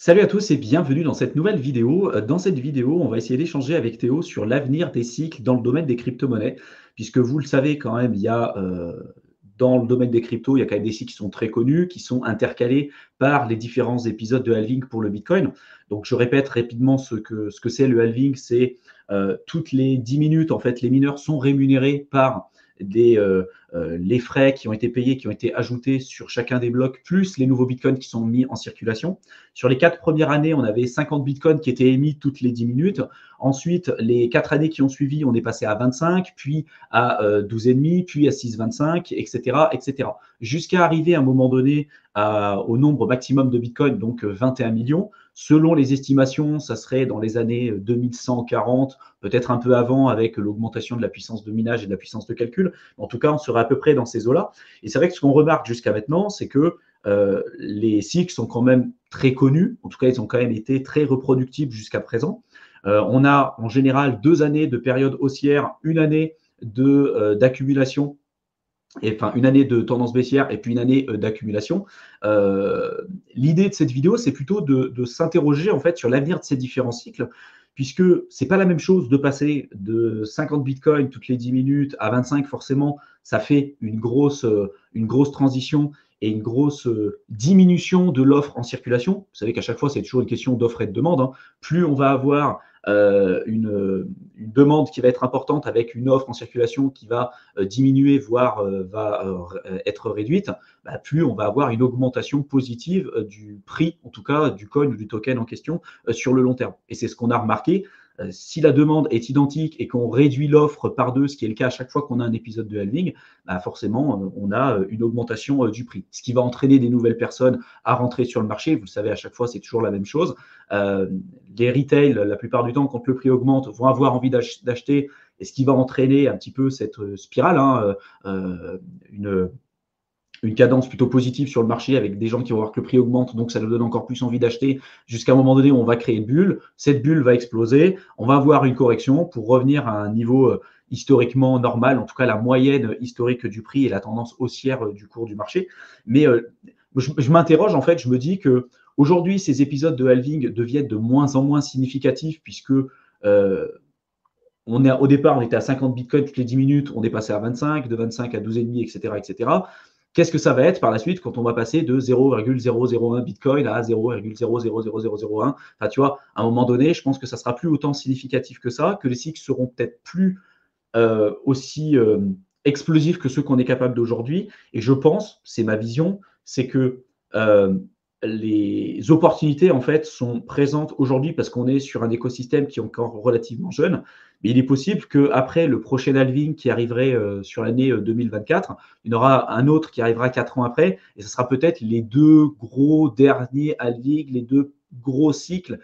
Salut à tous et bienvenue dans cette nouvelle vidéo. Dans cette vidéo, on va essayer d'échanger avec Théo sur l'avenir des cycles dans le domaine des crypto-monnaies, puisque vous le savez quand même, dans le domaine des cryptos, il y a quand même des cycles qui sont très connus, qui sont intercalés par les différents épisodes de halving pour le Bitcoin. Donc je répète rapidement ce que c'est le halving, c'est toutes les 10 minutes, en fait, les mineurs sont rémunérés par les frais qui ont été payés, qui ont été ajoutés sur chacun des blocs, plus les nouveaux bitcoins qui sont mis en circulation. Sur les 4 premières années, on avait 50 bitcoins qui étaient émis toutes les 10 minutes. Ensuite, les 4 années qui ont suivi, on est passé à 25, puis à 12,5, puis à 6,25, etc., etc. Jusqu'à arriver à un moment donné au nombre maximum de bitcoins, donc 21 millions. Selon les estimations, ça serait dans les années 2140, peut-être un peu avant avec l'augmentation de la puissance de minage et de la puissance de calcul. En tout cas, on serait à peu près dans ces eaux-là. Et c'est vrai que ce qu'on remarque jusqu'à maintenant, c'est que les cycles sont quand même très connus. En tout cas, ils ont quand même été très reproductibles jusqu'à présent. On a en général 2 années de période haussière, une année d'accumulation, enfin une année de tendance baissière et puis une année d'accumulation. L'idée de cette vidéo, c'est plutôt de s'interroger en fait sur l'avenir de ces différents cycles, puisque c'est pas la même chose de passer de 50 bitcoins toutes les 10 minutes à 25, forcément, ça fait une grosse transition et une grosse diminution de l'offre en circulation. Vous savez qu'à chaque fois, c'est toujours une question d'offre et de demande, hein. Plus on va avoir une demande qui va être importante avec une offre en circulation qui va diminuer, voire être réduite, plus on va avoir une augmentation positive du prix, en tout cas du coin ou du token en question, sur le long terme. Et c'est ce qu'on a remarqué. Si la demande est identique et qu'on réduit l'offre par 2, ce qui est le cas à chaque fois qu'on a un épisode de halving, forcément, on a une augmentation du prix, ce qui va entraîner des nouvelles personnes à rentrer sur le marché. Vous le savez, à chaque fois, c'est toujours la même chose. Les retail, la plupart du temps, quand le prix augmente, vont avoir envie d'acheter, et ce qui va entraîner un petit peu cette spirale, hein, une cadence plutôt positive sur le marché avec des gens qui vont voir que le prix augmente, donc ça nous donne encore plus envie d'acheter, jusqu'à un moment donné où on va créer une bulle, cette bulle va exploser, on va avoir une correction pour revenir à un niveau historiquement normal, en tout cas la moyenne historique du prix et la tendance haussière du cours du marché. Mais je m'interroge, en fait, je me dis que aujourd'hui, ces épisodes de halving deviennent de moins en moins significatifs puisque au départ, on était à 50 bitcoins toutes les 10 minutes, on est passé à 25, de 25 à 12,5, etc., etc. Qu'est-ce que ça va être par la suite quand on va passer de 0,001 bitcoin à 0,000001? Enfin, tu vois, à un moment donné, je pense que ça sera plus autant significatif que ça, que les cycles seront peut-être plus aussi explosifs que ceux qu'on est capable d'aujourd'hui. Et je pense, c'est ma vision, c'est que euh, les opportunités en fait sont présentes aujourd'hui parce qu'on est sur un écosystème qui est encore relativement jeune. Mais il est possible qu'après le prochain halving qui arriverait sur l'année 2024, il y en aura un autre qui arrivera 4 ans après, et ce sera peut-être les deux gros derniers halvings, les deux gros cycles.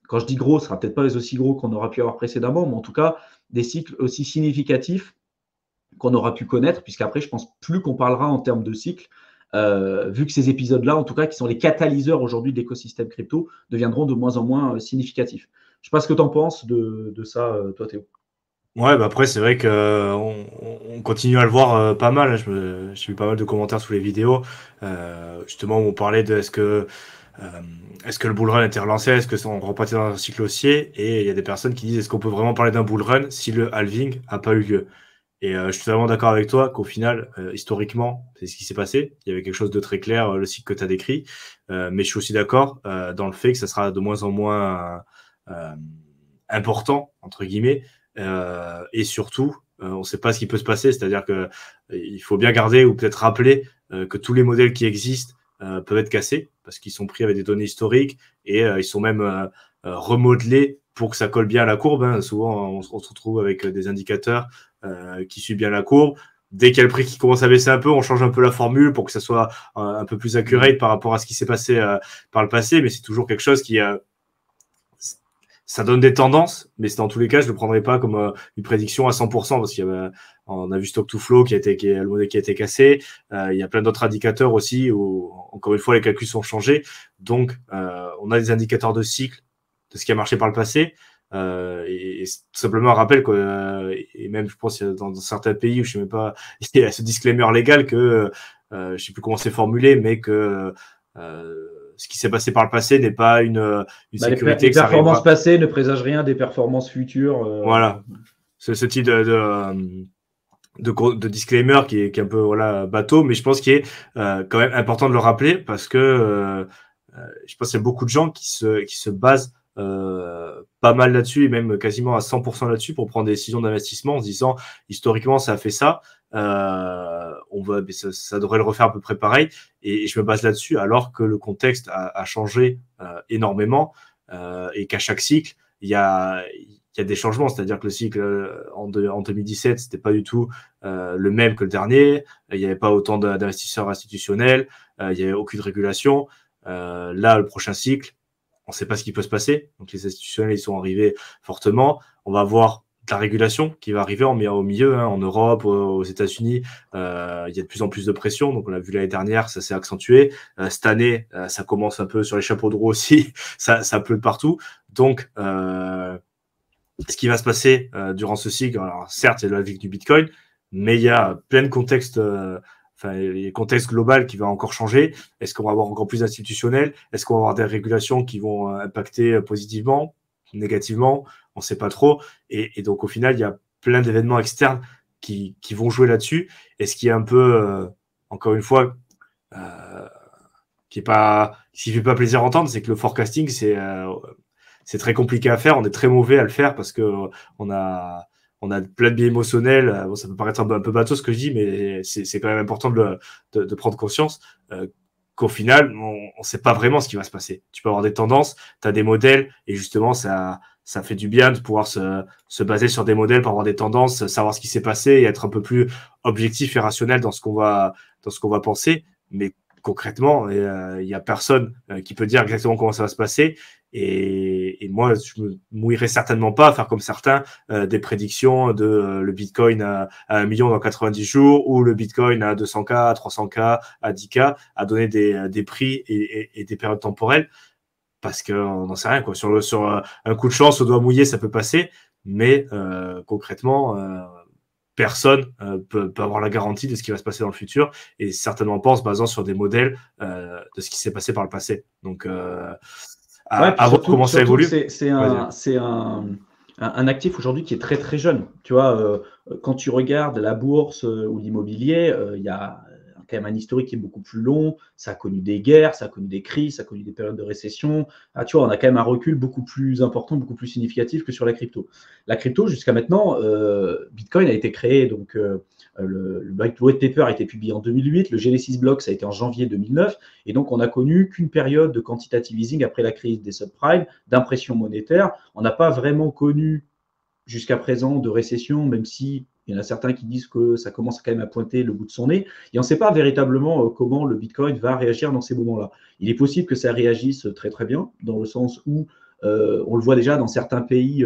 Quand je dis gros, ce ne sera peut-être pas les aussi gros qu'on aura pu avoir précédemment, mais en tout cas des cycles aussi significatifs qu'on aura pu connaître, puisqu'après, je pense plus qu'on parlera en termes de cycle, vu que ces épisodes-là, en tout cas, qui sont les catalyseurs aujourd'hui de l'écosystème crypto, deviendront de moins en moins significatifs. Je ne sais pas ce que tu en penses de ça, toi, Théo. Ouais, bah après, c'est vrai que on continue à le voir pas mal. J'ai vu pas mal de commentaires sous les vidéos. Justement, où on parlait de est-ce que le bull run a été relancé, est-ce que on repartait dans un cycle haussier, et il y a des personnes qui disent est-ce qu'on peut vraiment parler d'un bull run si le halving a pas eu lieu. Et je suis totalement d'accord avec toi qu'au final, historiquement, c'est ce qui s'est passé. Il y avait quelque chose de très clair, le cycle que tu as décrit. Mais je suis aussi d'accord dans le fait que ça sera de moins en moins important, entre guillemets. Et surtout, on ne sait pas ce qui peut se passer. C'est-à-dire que il faut bien garder ou peut-être rappeler que tous les modèles qui existent peuvent être cassés parce qu'ils sont pris avec des données historiques et ils sont même remodelés pour que ça colle bien à la courbe. Hein. Souvent, on se retrouve avec des indicateurs qui suivent bien la courbe. Dès qu'il y a le prix qui commence à baisser un peu, on change un peu la formule pour que ça soit un peu plus accurate par rapport à ce qui s'est passé par le passé, mais c'est toujours quelque chose qui ça donne des tendances, mais dans tous les cas, je ne le prendrai pas comme une prédiction à 100% parce on a vu Stock to Flow le modèle qui a été cassé. Il y a plein d'autres indicateurs aussi où, encore une fois, les calculs sont changés. Donc, on a des indicateurs de cycle de ce qui a marché par le passé. Et tout simplement un rappel et même je pense dans certains pays où je sais même pas, il y a ce disclaimer légal que je sais plus comment c'est formulé, mais que ce qui s'est passé par le passé n'est pas une sécurité les que ça performances arrivera. passées ne présagent rien des performances futures. Voilà, ce type de disclaimer qui est un peu voilà, bateau, mais je pense qu'il est quand même important de le rappeler parce que je pense qu'il y a beaucoup de gens qui se basent pas mal là-dessus et même quasiment à 100% là-dessus pour prendre des décisions d'investissement en se disant historiquement ça a fait ça, ça devrait le refaire à peu près pareil et je me base là-dessus alors que le contexte a changé énormément et qu'à chaque cycle il y a des changements, c'est-à-dire que le cycle en 2017 c'était pas du tout le même que le dernier, il n'y avait pas autant d'investisseurs institutionnels, il n'y avait aucune régulation. Là, le prochain cycle, on ne sait pas ce qui peut se passer. Donc, les institutionnels, ils sont arrivés fortement. On va avoir de la régulation qui va arriver au milieu, hein, en Europe, aux États-Unis. Il y a de plus en plus de pression. Donc, on l'a vu l'année dernière, ça s'est accentué. Cette année, ça commence un peu sur les chapeaux de roue aussi. ça pleut de partout. Donc, ce qui va se passer durant ce cycle, alors certes, il y a la vie du Bitcoin, mais il y a plein de contextes le contexte global qui va encore changer. Est-ce qu'on va avoir encore plus d'institutionnels? Est-ce qu'on va avoir des régulations qui vont impacter positivement, négativement? On ne sait pas trop. Et donc, au final, il y a plein d'événements externes qui vont jouer là-dessus. Et ce qui est un peu, encore une fois, qui fait pas plaisir à entendre, c'est que le forecasting, c'est très compliqué à faire. On est très mauvais à le faire parce que on a plein de biais émotionnels. Bon, ça peut paraître un peu bateau ce que je dis, mais c'est quand même important de prendre conscience qu'au final, on ne sait pas vraiment ce qui va se passer. Tu peux avoir des tendances, tu as des modèles, et justement, ça fait du bien de pouvoir se baser sur des modèles pour avoir des tendances, savoir ce qui s'est passé et être un peu plus objectif et rationnel dans ce qu'on va penser. Mais concrètement, il y a personne qui peut dire exactement comment ça va se passer. Et moi, je me mouillerais certainement pas à faire comme certains des prédictions de le Bitcoin à 1 million dans 90 jours ou le Bitcoin à 200K, à 300K, à 10K, à donner des prix et des périodes temporelles parce qu'on n'en sait rien, quoi. Sur un coup de chance, au doigt mouillé, ça peut passer, mais concrètement, personne peut avoir la garantie de ce qui va se passer dans le futur et certainement pas en se basant sur des modèles de ce qui s'est passé par le passé. Donc, à voir comment ça évolue. C'est un actif aujourd'hui qui est très très jeune. Tu vois, quand tu regardes la bourse ou l'immobilier, il y a quand même un historique qui est beaucoup plus long. Ça a connu des guerres, ça a connu des crises, ça a connu des périodes de récession. Ah, tu vois, on a quand même un recul beaucoup plus important, beaucoup plus significatif que sur la crypto. La crypto, jusqu'à maintenant, Bitcoin a été créé, donc le white paper a été publié en 2008, le Genesis Block, ça a été en janvier 2009, et donc on n'a connu qu'une période de quantitative easing après la crise des subprimes, d'impression monétaire. On n'a pas vraiment connu jusqu'à présent de récession, même si il y en a certains qui disent que ça commence quand même à pointer le bout de son nez. Et on ne sait pas véritablement comment le Bitcoin va réagir dans ces moments-là. Il est possible que ça réagisse très très bien, dans le sens où on le voit déjà dans certains pays,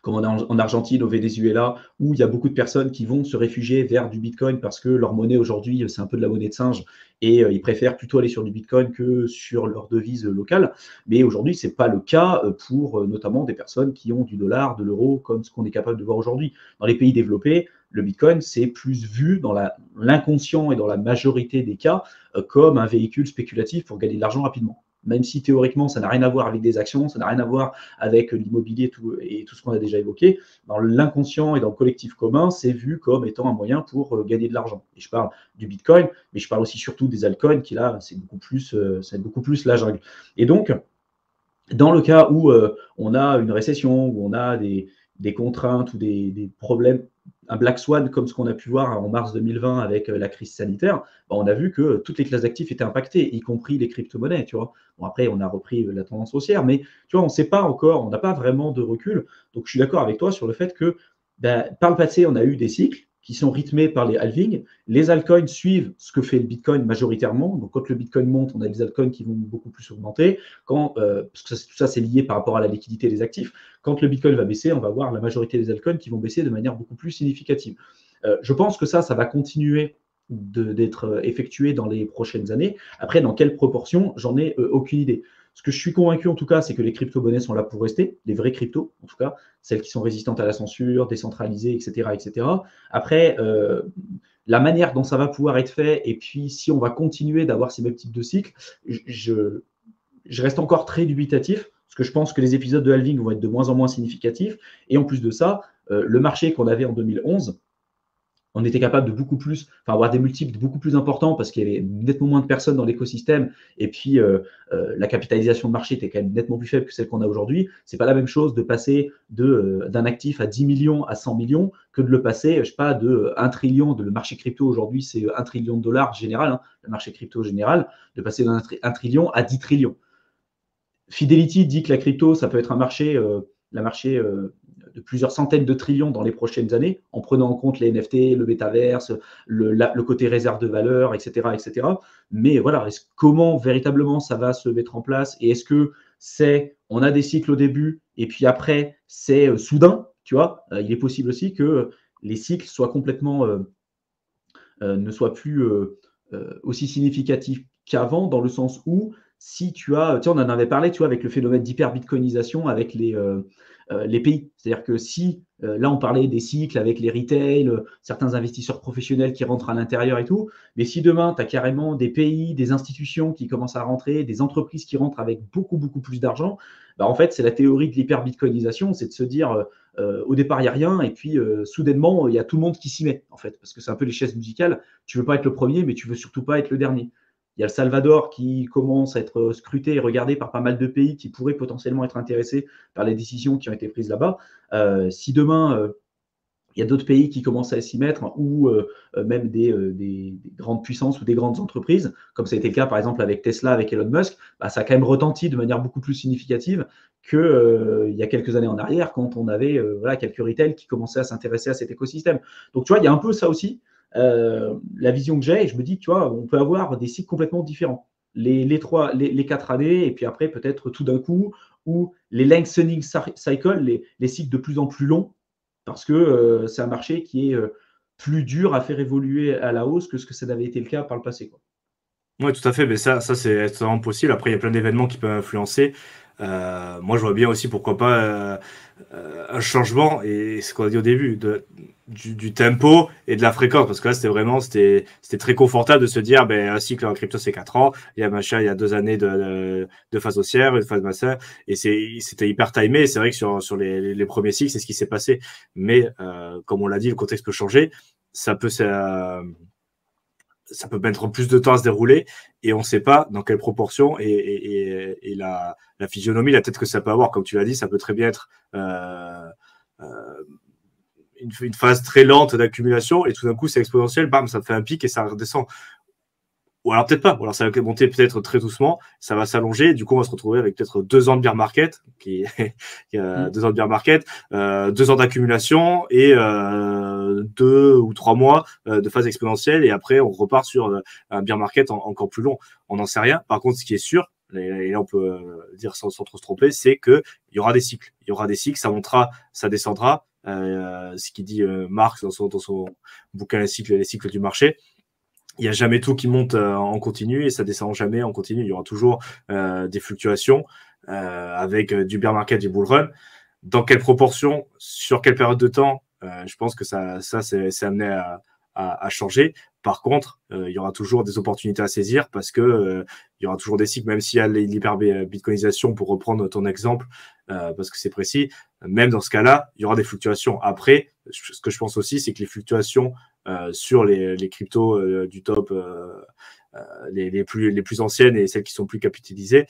comme en Argentine, au Venezuela, où il y a beaucoup de personnes qui vont se réfugier vers du Bitcoin parce que leur monnaie aujourd'hui, c'est un peu de la monnaie de singe et ils préfèrent plutôt aller sur du Bitcoin que sur leur devise locale. Mais aujourd'hui, ce n'est pas le cas pour notamment des personnes qui ont du dollar, de l'euro, comme ce qu'on est capable de voir aujourd'hui. Dans les pays développés, le Bitcoin, c'est plus vu dans l'inconscient et dans la majorité des cas comme un véhicule spéculatif pour gagner de l'argent rapidement. Même si théoriquement, ça n'a rien à voir avec des actions, ça n'a rien à voir avec l'immobilier et tout ce qu'on a déjà évoqué, dans l'inconscient et dans le collectif commun, c'est vu comme étant un moyen pour gagner de l'argent. Et je parle du Bitcoin, mais je parle aussi surtout des altcoins, qui là, c'est beaucoup plus la jungle. Et donc, dans le cas où on a une récession, où on a des contraintes ou des problèmes, un black swan comme ce qu'on a pu voir en mars 2020 avec la crise sanitaire, bah, on a vu que toutes les classes d'actifs étaient impactées, y compris les crypto-monnaies. Tu vois. Bon, après, on a repris la tendance haussière, mais tu vois, on ne sait pas encore, on n'a pas vraiment de recul. Donc, je suis d'accord avec toi sur le fait que par le passé, on a eu des cycles qui sont rythmés par les halvings. Les altcoins suivent ce que fait le Bitcoin majoritairement. Donc, quand le Bitcoin monte, on a des altcoins qui vont beaucoup plus augmenter. Parce que tout ça, c'est lié par rapport à la liquidité des actifs. Quand le Bitcoin va baisser, on va voir la majorité des altcoins qui vont baisser de manière beaucoup plus significative. Je pense que ça va continuer d'être effectué dans les prochaines années. Après, dans quelle proportion, j'en ai aucune idée. Ce que je suis convaincu, en tout cas, c'est que les crypto-monnaies sont là pour rester, les vraies cryptos, en tout cas, celles qui sont résistantes à la censure, décentralisées, etc. etc. Après, la manière dont ça va pouvoir être fait, et puis si on va continuer d'avoir ces mêmes types de cycles, je reste encore très dubitatif, parce que je pense que les épisodes de halving vont être de moins en moins significatifs. Et en plus de ça, le marché qu'on avait en 2011, on était capable de beaucoup plus, enfin avoir des multiples beaucoup plus importants parce qu'il y avait nettement moins de personnes dans l'écosystème, et puis la capitalisation de marché était quand même nettement plus faible que celle qu'on a aujourd'hui. C'est pas la même chose de passer d'un actif à 10 millions à 100 millions que de le passer, je sais pas, de 1 trillion, le marché crypto aujourd'hui c'est 1 trillion de dollars général, hein, le marché crypto général, de passer d'un 1 trillion à 10 trillions. Fidelity dit que la crypto, ça peut être un marché, de plusieurs centaines de trillions dans les prochaines années, en prenant en compte les NFT, le métaverse, le côté réserve de valeur, etc., etc. Mais voilà, comment véritablement ça va se mettre en place, et est-ce que on a des cycles au début et puis après c'est soudain, tu vois, il est possible aussi que les cycles soient complètement ne soient plus aussi significatifs qu'avant, dans le sens où si tu as, on en avait parlé, tu vois, avec le phénomène d'hyper-bitcoinisation avec les pays. C'est-à-dire que si, là, on parlait des cycles avec les retail, certains investisseurs professionnels qui rentrent à l'intérieur et tout, mais si demain, tu as carrément des pays, des institutions qui commencent à rentrer, des entreprises qui rentrent avec beaucoup, beaucoup plus d'argent, bah, en fait, c'est la théorie de l'hyper-bitcoinisation, c'est de se dire, au départ, il n'y a rien, et puis soudainement, il y a tout le monde qui s'y met, en fait, parce que c'est un peu les chaises musicales. Tu ne veux pas être le premier, mais tu ne veux surtout pas être le dernier. Il y a le Salvador qui commence à être scruté et regardé par pas mal de pays qui pourraient potentiellement être intéressés par les décisions qui ont été prises là-bas. Si demain, il y a d'autres pays qui commencent à s'y mettre, ou même des grandes puissances ou des grandes entreprises, comme ça a été le cas par exemple avec Tesla, avec Elon Musk, bah, ça a quand même retenti de manière beaucoup plus significative qu'il y a quelques années en arrière, quand on avait voilà, quelques retails qui commençaient à s'intéresser à cet écosystème. Donc tu vois, il y a un peu ça aussi. La vision que j'ai, et je me dis, tu vois, on peut avoir des cycles complètement différents. Les 4 années, et puis après, peut-être tout d'un coup, ou les lengthening cycles, les cycles de plus en plus longs, parce que c'est un marché qui est plus dur à faire évoluer à la hausse que ce que ça n'avait été le cas par le passé, quoi. Oui, tout à fait, mais ça c'est extrêmement possible. Après, il y a plein d'événements qui peuvent influencer. Moi, je vois bien aussi, pourquoi pas, un changement, et ce qu'on a dit au début, du tempo et de la fréquence, parce que là, c'était très confortable de se dire, ben, un cycle en crypto, c'est 4 ans, il y a machin, il y a 2 années de phase haussière, une phase machin, et c'était hyper timé, et c'est vrai que sur les premiers cycles, c'est ce qui s'est passé. Mais, comme on l'a dit, le contexte peut changer, ça peut mettre plus de temps à se dérouler, et on ne sait pas dans quelle proportion et la physionomie, la tête que ça peut avoir. Comme tu l'as dit, ça peut très bien être une phase très lente d'accumulation, et tout d'un coup c'est exponentiel, bam, ça fait un pic et ça redescend. Ou alors peut-être pas, ou alors ça va monter peut-être très doucement, ça va s'allonger, du coup on va se retrouver avec peut-être 2 ans de bear market, 2 ans de bear market, 2 ans d'accumulation, et 2 ou 3 mois de phase exponentielle, et après on repart sur un bear market encore plus long. On n'en sait rien. Par contre, ce qui est sûr, et là on peut dire sans trop se tromper, c'est qu'il y aura des cycles. Il y aura des cycles, ça montera, ça descendra. Ce qu'il dit Marx dans son bouquin les cycles du marché. Il n'y a jamais tout qui monte en continu et ça descend jamais en continu. Il y aura toujours des fluctuations avec du bear market, du bull run. Dans quelle proportion, sur quelle période de temps, je pense que ça c'est amené à changer. Par contre, il y aura toujours des opportunités à saisir, parce que il y aura toujours des cycles, même s'il y a l'hyper-bitcoinisation, pour reprendre ton exemple, parce que c'est précis. Même dans ce cas-là, il y aura des fluctuations. Après, ce que je pense aussi, c'est que les fluctuations sur les cryptos du top, les plus anciennes et celles qui sont plus capitalisées,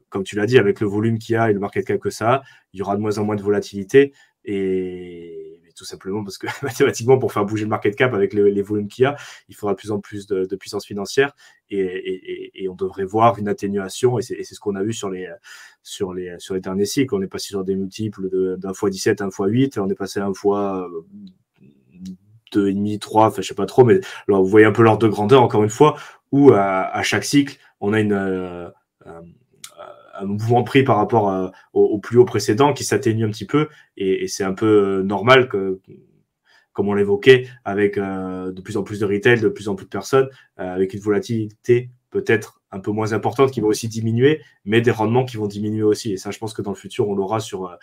comme tu l'as dit, avec le volume qu'il y a et le market cap que ça a, il y aura de moins en moins de volatilité, et tout simplement parce que mathématiquement, pour faire bouger le market cap avec les volumes qu'il y a, il faudra de plus en plus de puissance financière, et on devrait voir une atténuation, et c'est ce qu'on a vu sur les derniers cycles. On est passé sur des multiples d'un fois 17, un fois 8, on est passé à un fois 2,5, 3, enfin je sais pas trop, mais alors vous voyez un peu l'ordre de grandeur, encore une fois, où à chaque cycle, on a un mouvement de prix par rapport au plus haut précédent qui s'atténue un petit peu, et c'est un peu normal que, comme on l'évoquait, avec de plus en plus de retail, de plus en plus de personnes, avec une volatilité peut-être un peu moins importante qui va aussi diminuer, mais des rendements qui vont diminuer aussi. Et ça, je pense que dans le futur, on l'aura sur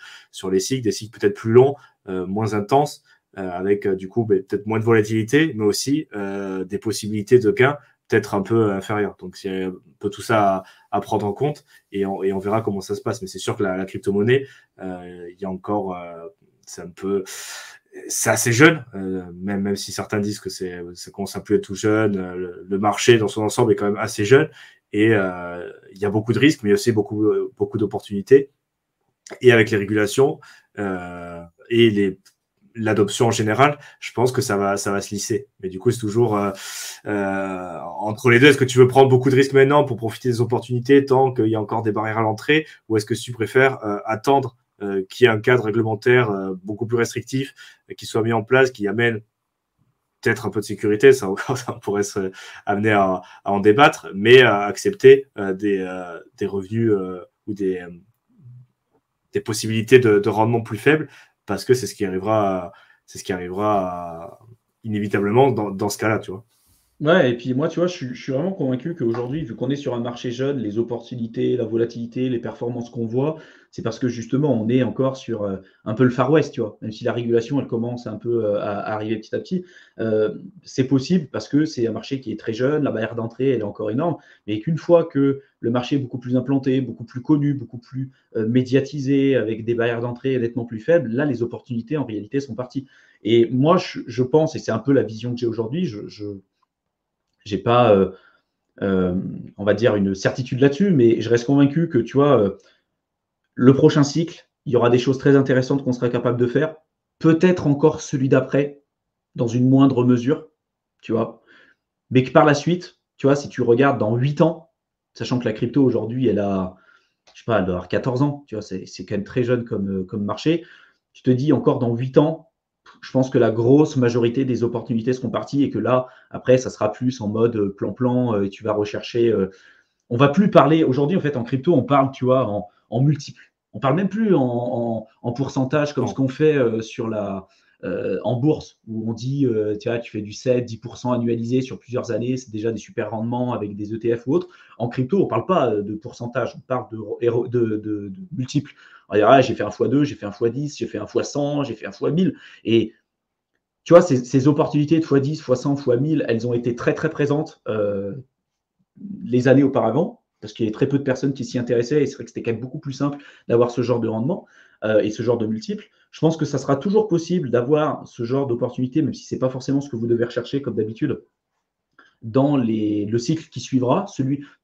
les cycles, des cycles peut-être plus longs, moins intenses, avec du coup peut-être moins de volatilité, mais aussi des possibilités de gains peut-être un peu inférieures. Donc c'est un peu tout ça à prendre en compte et on verra comment ça se passe. Mais c'est sûr que la crypto-monnaie, il y a encore, c'est assez jeune, même si certains disent que ça commence à plus être tout jeune. Le marché dans son ensemble est quand même assez jeune et il y a beaucoup de risques, mais aussi beaucoup d'opportunités. Et avec les régulations et l'adoption en général, je pense que ça va se lisser. Mais du coup, c'est toujours entre les deux. Est-ce que tu veux prendre beaucoup de risques maintenant pour profiter des opportunités tant qu'il y a encore des barrières à l'entrée, ou est-ce que tu préfères attendre qu'il y ait un cadre réglementaire beaucoup plus restrictif qui soit mis en place, qui amène peut-être un peu de sécurité, ça pourrait se amener à en débattre, mais à accepter des revenus ou des possibilités de rendement plus faibles, parce que c'est ce qui arrivera inévitablement dans ce cas-là, tu vois. Ouais, et puis moi, tu vois, je suis vraiment convaincu qu'aujourd'hui, vu qu'on est sur un marché jeune, les opportunités, la volatilité, les performances qu'on voit, c'est parce que justement, on est encore sur un peu le Far West, tu vois. Même si la régulation, elle commence un peu à arriver petit à petit, c'est possible parce que c'est un marché qui est très jeune, la barrière d'entrée, elle est encore énorme, mais qu'une fois que le marché est beaucoup plus implanté, beaucoup plus connu, beaucoup plus médiatisé, avec des barrières d'entrée nettement plus faibles, là, les opportunités, en réalité, sont parties. Et moi, je pense, et c'est un peu la vision que j'ai aujourd'hui, je j'ai pas, on va dire, une certitude là-dessus, mais je reste convaincu que, tu vois, le prochain cycle, il y aura des choses très intéressantes qu'on sera capable de faire. Peut-être encore celui d'après, dans une moindre mesure, tu vois. Mais que par la suite, tu vois, si tu regardes dans 8 ans, sachant que la crypto aujourd'hui, elle a, je sais pas, elle doit avoir 14 ans, tu vois, c'est quand même très jeune comme marché. Tu te dis encore dans 8 ans, je pense que la grosse majorité des opportunités seront parties et que là, après, ça sera plus en mode plan-plan et tu vas rechercher. On va plus parler, aujourd'hui, en fait, en crypto, on parle, tu vois, en multiples. On parle même plus en pourcentage comme ce Non. qu'on fait en bourse, où on dit, tu vois, tu fais du 7-10% annualisé sur plusieurs années, c'est déjà des super rendements avec des ETF ou autres. En crypto, on ne parle pas de pourcentage, on parle de multiples. On va dire, ah, j'ai fait un x2, j'ai fait un x10, j'ai fait un x100, j'ai fait un x1000. Et tu vois, ces opportunités de x10, x100, x1000, elles ont été très, très présentes les années auparavant, parce qu'il y avait très peu de personnes qui s'y intéressaient, et c'est vrai que c'était quand même beaucoup plus simple d'avoir ce genre de rendement et ce genre de multiples. Je pense que ça sera toujours possible d'avoir ce genre d'opportunité, même si ce n'est pas forcément ce que vous devez rechercher comme d'habitude, dans le cycle qui suivra,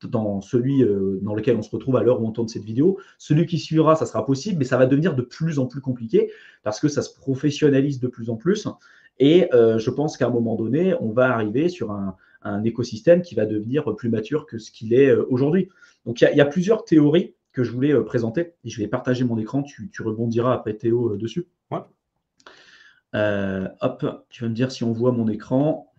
dans lequel on se retrouve à l'heure où on tourne cette vidéo. Celui qui suivra, ça sera possible, mais ça va devenir de plus en plus compliqué parce que ça se professionnalise de plus en plus. Et je pense qu'à un moment donné, on va arriver sur un écosystème qui va devenir plus mature que ce qu'il est aujourd'hui. Donc, il y a plusieurs théories que je voulais présenter. Et je vais partager mon écran. Tu rebondiras après Théo dessus. Ouais. Hop, tu vas me dire si on voit mon écran.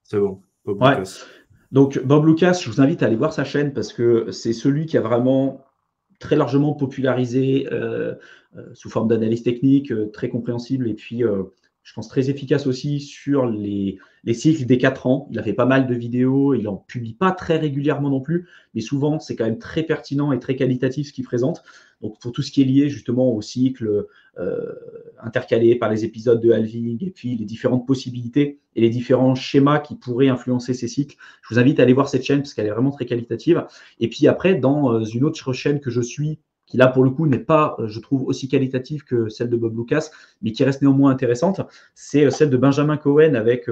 C'est bon. Bob Ouais. Lucas. Donc, Bob Lucas, je vous invite à aller voir sa chaîne parce que c'est celui qui a vraiment très largement popularisé sous forme d'analyse technique, très compréhensible et puis je pense très efficace aussi sur les cycles des 4 ans. Il a fait pas mal de vidéos, il n'en publie pas très régulièrement non plus, mais souvent c'est quand même très pertinent et très qualitatif ce qu'il présente. Donc pour tout ce qui est lié justement au cycle intercalé par les épisodes de halving et puis les différentes possibilités et les différents schémas qui pourraient influencer ces cycles, je vous invite à aller voir cette chaîne parce qu'elle est vraiment très qualitative. Et puis après, dans une autre chaîne que je suis, qui là pour le coup n'est pas, je trouve, aussi qualitative que celle de Bob Lucas, mais qui reste néanmoins intéressante, c'est celle de Benjamin Cohen avec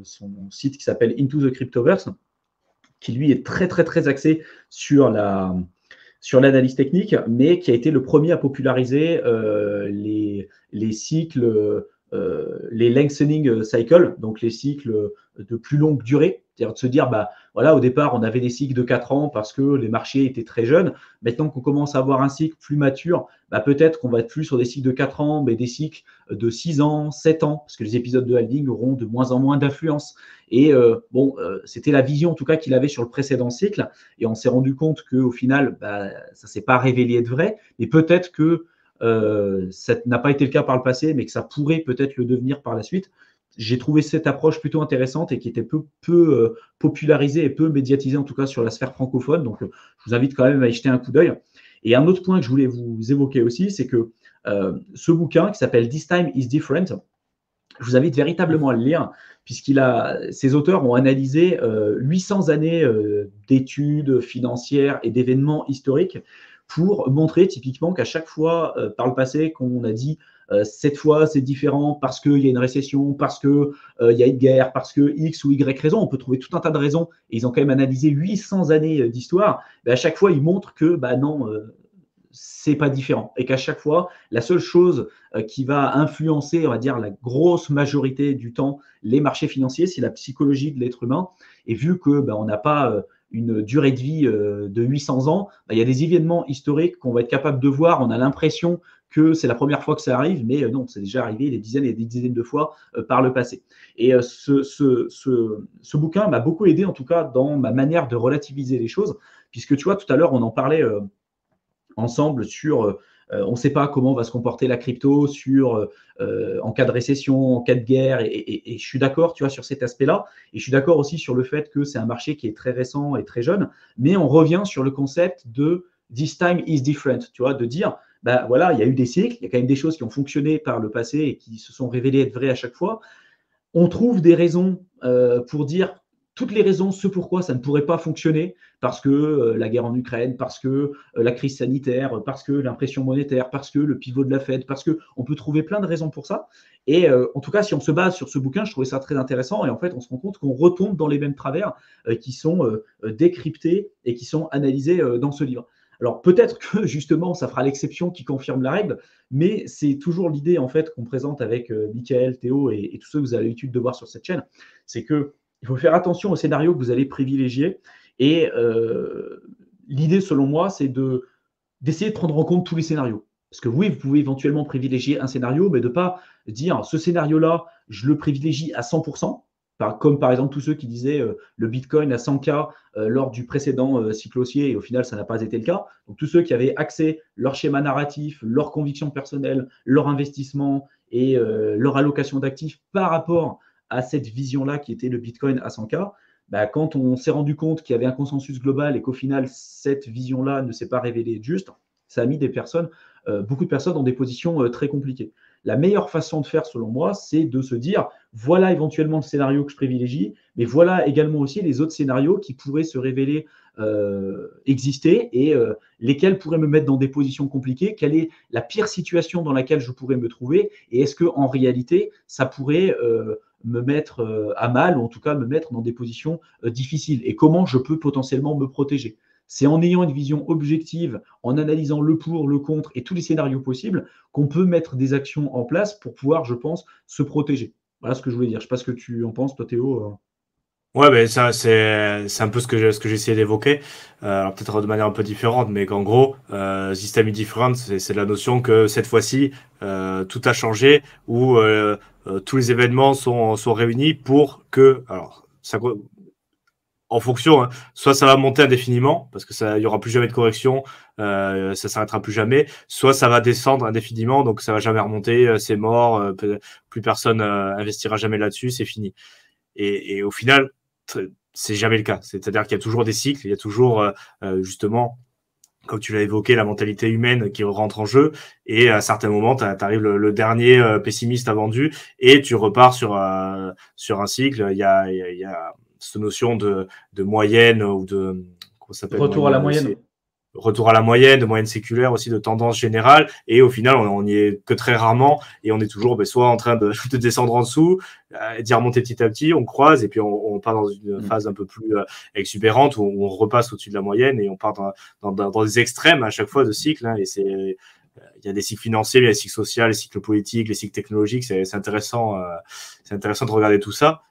son site qui s'appelle Into the Cryptoverse, qui lui est très très très axé sur l'analyse technique, mais qui a été le premier à populariser les cycles, les lengthening cycles, donc les cycles de plus longue durée. C'est-à-dire de se dire, bah, voilà, au départ, on avait des cycles de 4 ans parce que les marchés étaient très jeunes. Maintenant qu'on commence à avoir un cycle plus mature, bah, peut-être qu'on va être plus sur des cycles de 4 ans, mais des cycles de 6 ans, 7 ans, parce que les épisodes de halving auront de moins en moins d'influence. Et c'était la vision en tout cas qu'il avait sur le précédent cycle. Et on s'est rendu compte qu'au final, bah, ça ne s'est pas révélé être vrai. Mais peut-être que ça n'a pas été le cas par le passé, mais que ça pourrait peut-être le devenir par la suite. J'ai trouvé cette approche plutôt intéressante et qui était peu popularisée et peu médiatisée, en tout cas sur la sphère francophone. Donc, je vous invite quand même à y jeter un coup d'œil. Et un autre point que je voulais vous évoquer aussi, c'est que Ce bouquin qui s'appelle This Time is Different, je vous invite véritablement à le lire, ces auteurs ont analysé 800 années d'études financières et d'événements historiques pour montrer typiquement qu'à chaque fois par le passé qu'on a dit cette fois c'est différent parce qu'il y a une récession, parce qu'il y a une guerre, parce que X ou Y raison, on peut trouver tout un tas de raisons, et ils ont quand même analysé 800 années d'histoire, à chaque fois ils montrent que non, c'est pas différent, et qu'à chaque fois, la seule chose qui va influencer, on va dire, la grosse majorité du temps, les marchés financiers, c'est la psychologie de l'être humain. Et vu que on n'a pas une durée de vie de 800 ans, il y a des événements historiques qu'on va être capable de voir. On a l'impression que c'est la première fois que ça arrive, mais non, c'est déjà arrivé des dizaines et des dizaines de fois par le passé. Et ce bouquin m'a beaucoup aidé, en tout cas, dans ma manière de relativiser les choses, puisque tu vois, tout à l'heure, on en parlait ensemble sur on ne sait pas comment va se comporter la crypto en cas de récession, en cas de guerre, et je suis d'accord, tu vois, sur cet aspect-là, et je suis d'accord aussi sur le fait que c'est un marché qui est très récent et très jeune, mais on revient sur le concept de this time is different, tu vois, de dire, voilà, il y a eu des cycles, il y a quand même des choses qui ont fonctionné par le passé et qui se sont révélées être vraies à chaque fois. On trouve des raisons pour dire toutes les raisons, ce pourquoi ça ne pourrait pas fonctionner, parce que la guerre en Ukraine, parce que la crise sanitaire, parce que l'impression monétaire, parce que le pivot de la Fed, parce qu'on peut trouver plein de raisons pour ça. Et en tout cas, si on se base sur ce bouquin, je trouvais ça très intéressant. Et en fait, on se rend compte qu'on retombe dans les mêmes travers qui sont décryptés et qui sont analysés dans ce livre. Alors peut-être que justement, ça fera l'exception qui confirme la règle, mais c'est toujours l'idée en fait qu'on présente avec Michael, Théo et tous ceux que vous avez l'habitude de voir sur cette chaîne, c'est que il faut faire attention au scénario que vous allez privilégier. Et l'idée, selon moi, c'est d'essayer de prendre en compte tous les scénarios. Parce que oui, vous pouvez éventuellement privilégier un scénario, mais de ne pas dire ce scénario-là, je le privilégie à 100%, comme par exemple tous ceux qui disaient le Bitcoin à 100K lors du précédent cycle haussier, et au final, ça n'a pas été le cas. Donc tous ceux qui avaient axé leur schéma narratif, leur conviction personnelle, leur investissement et leur allocation d'actifs par rapport à cette vision-là qui était le Bitcoin à 100K, quand on s'est rendu compte qu'il y avait un consensus global et qu'au final, cette vision-là ne s'est pas révélée juste, ça a mis beaucoup de personnes dans des positions très compliquées. La meilleure façon de faire, selon moi, c'est de se dire, voilà éventuellement le scénario que je privilégie, mais voilà également aussi les autres scénarios qui pourraient se révéler exister et lesquels pourraient me mettre dans des positions compliquées. Quelle est la pire situation dans laquelle je pourrais me trouver et est-ce qu'en réalité, ça pourrait me mettre à mal, ou en tout cas me mettre dans des positions difficiles, et comment je peux potentiellement me protéger. C'est en ayant une vision objective, en analysant le pour, le contre et tous les scénarios possibles, qu'on peut mettre des actions en place pour pouvoir, je pense, se protéger. Voilà ce que je voulais dire. Je ne sais pas ce que tu en penses, toi, Théo. Ouais, ben ça, c'est un peu ce que j'ai essayé d'évoquer. Alors peut-être de manière un peu différente, mais qu'en gros, système different, c'est la notion que cette fois-ci, tout a changé, où tous les événements sont réunis pour que, alors, ça, en fonction, hein, soit ça va monter indéfiniment, parce que il y aura plus jamais de correction, ça s'arrêtera plus jamais, soit ça va descendre indéfiniment, donc ça va jamais remonter, c'est mort, plus personne investira jamais là-dessus, c'est fini. Et au final, c'est jamais le cas. C'est-à-dire qu'il y a toujours des cycles, il y a toujours justement, comme tu l'as évoqué, la mentalité humaine qui rentre en jeu. Et à certains moments, tu arrives le dernier pessimiste a vendu et tu repars sur un cycle. Il y a cette notion de moyenne ou de comment ça s'appelle, retour à la moyenne. Retour à la moyenne, de moyenne séculaire aussi, de tendance générale, et au final on n'y est que très rarement, et on est toujours soit en train de descendre en dessous, d'y remonter petit à petit, on croise, et puis on part dans une phase un peu plus exubérante, où on repasse au-dessus de la moyenne, et on part dans des extrêmes à chaque fois de cycle, hein, et il y a des cycles financiers, il y a des cycles sociaux, les cycles politiques, les cycles technologiques, c'est intéressant de regarder tout ça.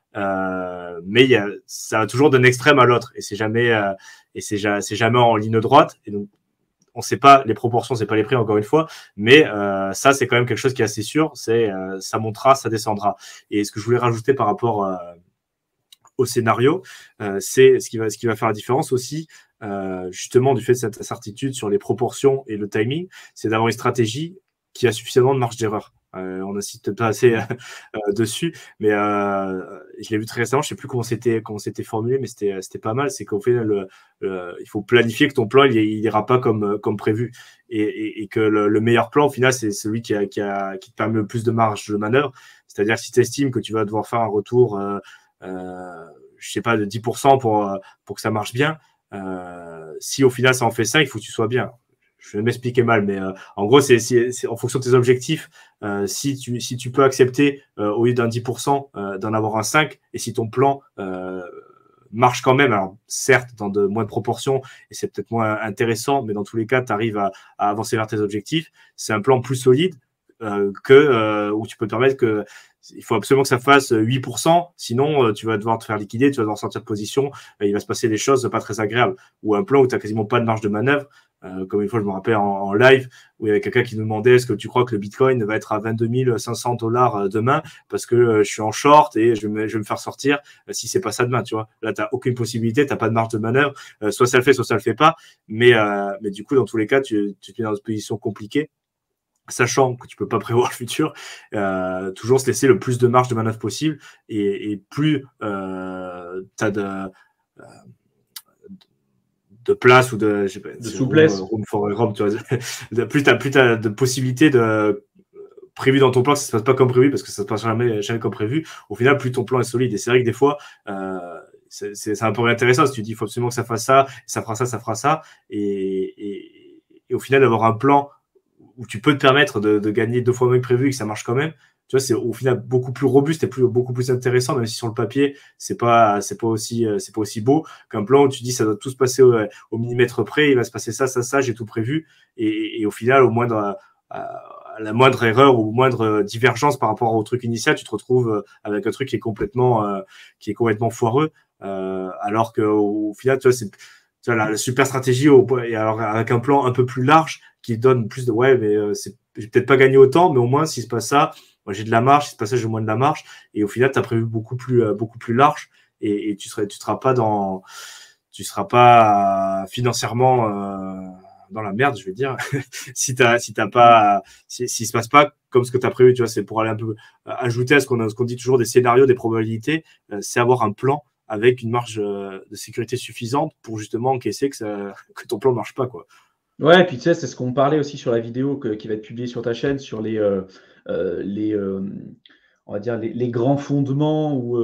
Mais ça va toujours d'un extrême à l'autre, et c'est jamais en ligne droite, et donc on sait pas les proportions, c'est pas les prix encore une fois, mais ça c'est quand même quelque chose qui est assez sûr, c'est ça montera, ça descendra. Et ce que je voulais rajouter par rapport au scénario, c'est ce qui va faire la différence aussi, justement du fait de cette incertitude sur les proportions et le timing, c'est d'avoir une stratégie qui a suffisamment de marge d'erreur. On n'insiste pas assez dessus, mais je l'ai vu très récemment. Je sais plus comment c'était formulé, mais c'était pas mal. C'est qu'au final, il faut planifier que ton plan il ira pas comme prévu, et que le meilleur plan au final c'est celui qui te permet le plus de marge de manœuvre. C'est-à-dire si tu estimes que tu vas devoir faire un retour, je sais pas, de 10% pour que ça marche bien. Si au final ça en fait 5, il faut que tu sois bien. Je vais m'expliquer mal, mais en gros, c'est en fonction de tes objectifs. Si tu peux accepter, au lieu d'un 10%, d'en avoir un 5, et si ton plan marche quand même, alors certes dans de moins de proportions, et c'est peut-être moins intéressant, mais dans tous les cas, tu arrives à avancer vers tes objectifs, c'est un plan plus solide où tu peux te permettre que il faut absolument que ça fasse 8%, sinon tu vas devoir te faire liquider, tu vas devoir sortir de position, et il va se passer des choses pas très agréables. Ou un plan où tu n'as quasiment pas de marge de manœuvre, comme une fois je me rappelle en live, où il y avait quelqu'un qui nous demandait est-ce que tu crois que le Bitcoin va être à 22 500 $ demain, parce que je suis en short et je vais me faire sortir si c'est pas ça demain, tu vois. Là, tu n'as aucune possibilité, tu n'as pas de marge de manœuvre, soit ça le fait, soit ça le fait pas, mais du coup, dans tous les cas, tu te mets dans une position compliquée, sachant que tu peux pas prévoir le futur, toujours se laisser le plus de marge de manœuvre possible, et plus tu as de place ou de souplesse, room for Rome, tu vois. Plus tu as de possibilités de prévu dans ton plan, que ça se passe pas comme prévu, parce que ça se passe jamais comme prévu, au final plus ton plan est solide. Et c'est vrai que des fois c'est un peu intéressant si tu dis il faut absolument que ça fasse ça, ça fera ça, et au final avoir un plan où tu peux te permettre de gagner 2 fois moins que prévu et que ça marche quand même, tu vois, c'est au final beaucoup plus robuste et beaucoup plus intéressant, même si sur le papier c'est pas aussi beau qu'un plan où tu dis ça doit tout se passer au millimètre près, il va se passer ça, j'ai tout prévu, et au final, à la moindre erreur ou moindre divergence par rapport au truc initial, tu te retrouves avec un truc qui est complètement foireux, alors qu'au final, tu vois, c'est la super stratégie, et alors avec un plan un peu plus large qui donne plus de mais j'ai peut-être pas gagné autant, mais au moins s'il se passe ça, moi j'ai de la marge, si se passe ça, j'ai moins de la marge, et au final tu as prévu beaucoup plus large, et tu seras pas financièrement dans la merde, je vais dire, s'il se passe pas comme ce que tu as prévu, tu vois. C'est pour aller un peu ajouter à ce qu'on dit toujours des scénarios, des probabilités, c'est avoir un plan avec une marge de sécurité suffisante pour justement encaisser que ton plan marche pas, quoi. Ouais, et puis tu sais, c'est ce qu'on parlait aussi sur la vidéo qui va être publiée sur ta chaîne, sur on va dire les grands fondements, ou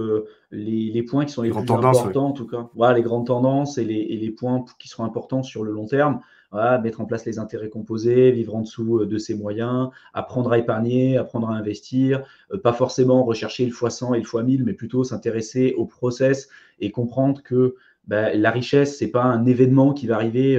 les points qui sont les Grande plus tendance, ouais. importants, en tout cas. Voilà, les grandes tendances et les points qui seront importants sur le long terme. Voilà, mettre en place les intérêts composés, vivre en dessous de ses moyens, apprendre à épargner, apprendre à investir, pas forcément rechercher le x100 et le x1000, mais plutôt s'intéresser au process et comprendre que la richesse, c'est pas un événement qui va arriver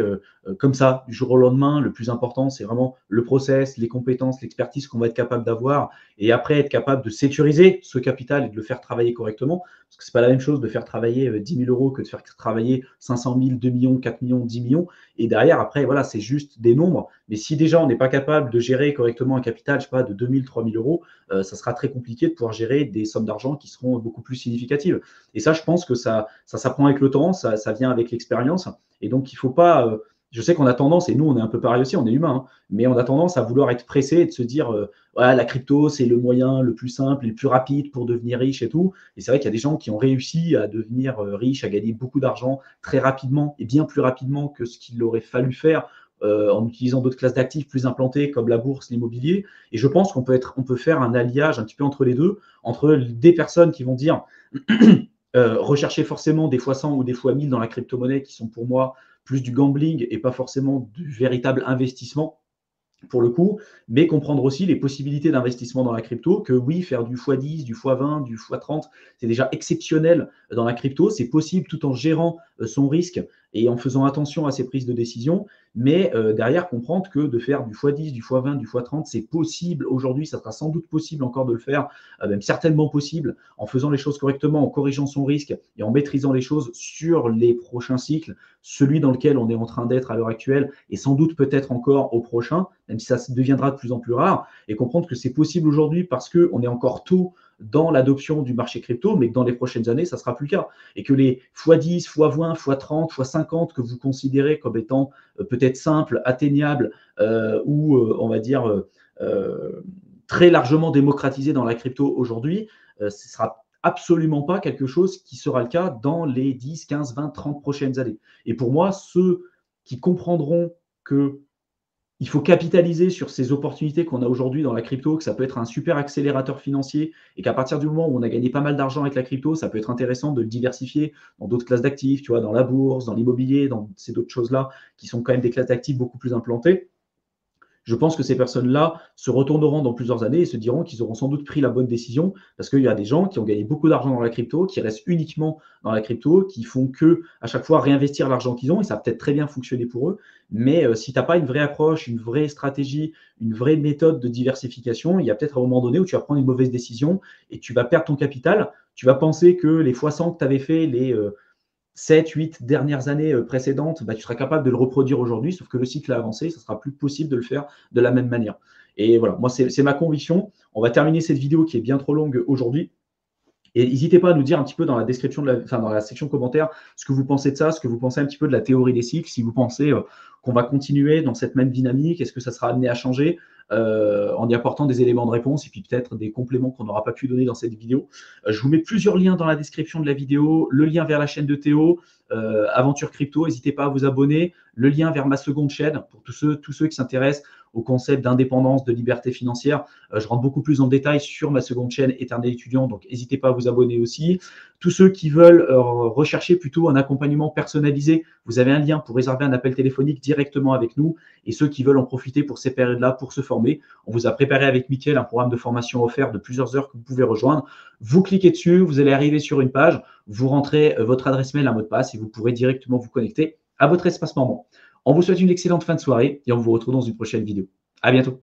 comme ça, du jour au lendemain. Le plus important, c'est vraiment le process, les compétences, l'expertise qu'on va être capable d'avoir, et après être capable de sécuriser ce capital et de le faire travailler correctement. Parce que c'est pas la même chose de faire travailler 10 000 € que de faire travailler 500 000, 2 millions, 4 millions, 10 millions. Et derrière, après, voilà, c'est juste des nombres. Mais si déjà on n'est pas capable de gérer correctement un capital, je sais pas, de 2 000, 3 000 €, ça sera très compliqué de pouvoir gérer des sommes d'argent qui seront beaucoup plus significatives. Et ça, je pense que ça s'apprend avec le temps, ça vient avec l'expérience. Et donc, il ne faut pas. Je sais qu'on a tendance, et nous, on est un peu pareil aussi, on est humain, hein, mais on a tendance à vouloir être pressé et de se dire ouais, la crypto, c'est le moyen le plus simple et le plus rapide pour devenir riche et tout. Et c'est vrai qu'il y a des gens qui ont réussi à devenir riches, à gagner beaucoup d'argent très rapidement, et bien plus rapidement que ce qu'il aurait fallu faire en utilisant d'autres classes d'actifs plus implantées comme la bourse, l'immobilier. Et je pense qu'on peut faire un alliage un petit peu entre les deux, entre des personnes qui vont dire rechercher forcément des x100 ou des x1000 dans la crypto-monnaie, qui sont pour moi plus du gambling et pas forcément du véritable investissement pour le coup, mais comprendre aussi les possibilités d'investissement dans la crypto, que oui, faire du x10, du x20, du x30, c'est déjà exceptionnel dans la crypto, c'est possible tout en gérant son risque et en faisant attention à ses prises de décision, mais derrière comprendre que de faire du x10, du x20, du x30, c'est possible aujourd'hui, ça sera sans doute possible encore de le faire, même certainement possible, en faisant les choses correctement, en corrigeant son risque et en maîtrisant les choses sur les prochains cycles, celui dans lequel on est en train d'être à l'heure actuelle, et sans doute peut-être encore au prochain, même si ça deviendra de plus en plus rare, et comprendre que c'est possible aujourd'hui parce qu'on est encore tôt dans l'adoption du marché crypto, mais que dans les prochaines années, ça ne sera plus le cas. Et que les x10, x20, x30, x50 que vous considérez comme étant peut-être simples, atteignables, ou on va dire très largement démocratisé dans la crypto aujourd'hui, ce ne sera absolument pas quelque chose qui sera le cas dans les 10, 15, 20, 30 prochaines années. Et pour moi, ceux qui comprendront que il faut capitaliser sur ces opportunités qu'on a aujourd'hui dans la crypto, que ça peut être un super accélérateur financier et qu'à partir du moment où on a gagné pas mal d'argent avec la crypto, ça peut être intéressant de le diversifier dans d'autres classes d'actifs, tu vois, dans la bourse, dans l'immobilier, dans ces d'autres choses-là qui sont quand même des classes d'actifs beaucoup plus implantées. Je pense que ces personnes-là se retourneront dans plusieurs années et se diront qu'ils auront sans doute pris la bonne décision parce qu'il y a des gens qui ont gagné beaucoup d'argent dans la crypto, qui restent uniquement dans la crypto, qui font que à chaque fois réinvestir l'argent qu'ils ont et ça a peut-être très bien fonctionné pour eux. Mais si tu n'as pas une vraie approche, une vraie stratégie, une vraie méthode de diversification, il y a peut-être un moment donné où tu vas prendre une mauvaise décision et tu vas perdre ton capital. Tu vas penser que les fois 100 que tu avais fait, les 7, 8 dernières années précédentes, tu seras capable de le reproduire aujourd'hui, sauf que le cycle a avancé, ça sera plus possible de le faire de la même manière. Et voilà, moi, c'est ma conviction. On va terminer cette vidéo qui est bien trop longue aujourd'hui. Et n'hésitez pas à nous dire un petit peu dans la description, dans la section commentaire, ce que vous pensez de ça, ce que vous pensez un petit peu de la théorie des cycles, si vous pensez qu'on va continuer dans cette même dynamique, est-ce que ça sera amené à changer en y apportant des éléments de réponse et puis peut-être des compléments qu'on n'aura pas pu donner dans cette vidéo. Je vous mets plusieurs liens dans la description de la vidéo, le lien vers la chaîne de Théo, Aventure Crypto, n'hésitez pas à vous abonner, le lien vers ma seconde chaîne pour tous ceux qui s'intéressent au concept d'indépendance, de liberté financière. Je rentre beaucoup plus en détail sur ma seconde chaîne Éternel Étudiant, donc n'hésitez pas à vous abonner aussi. Tous ceux qui veulent rechercher plutôt un accompagnement personnalisé, vous avez un lien pour réserver un appel téléphonique directement avec nous. Et ceux qui veulent en profiter pour ces périodes-là, pour se former, on vous a préparé avec Mickaël un programme de formation offert de plusieurs heures que vous pouvez rejoindre. Vous cliquez dessus, vous allez arriver sur une page, vous rentrez votre adresse mail, un mot de passe et vous pourrez directement vous connecter à votre espace membre. On vous souhaite une excellente fin de soirée et on vous retrouve dans une prochaine vidéo. À bientôt.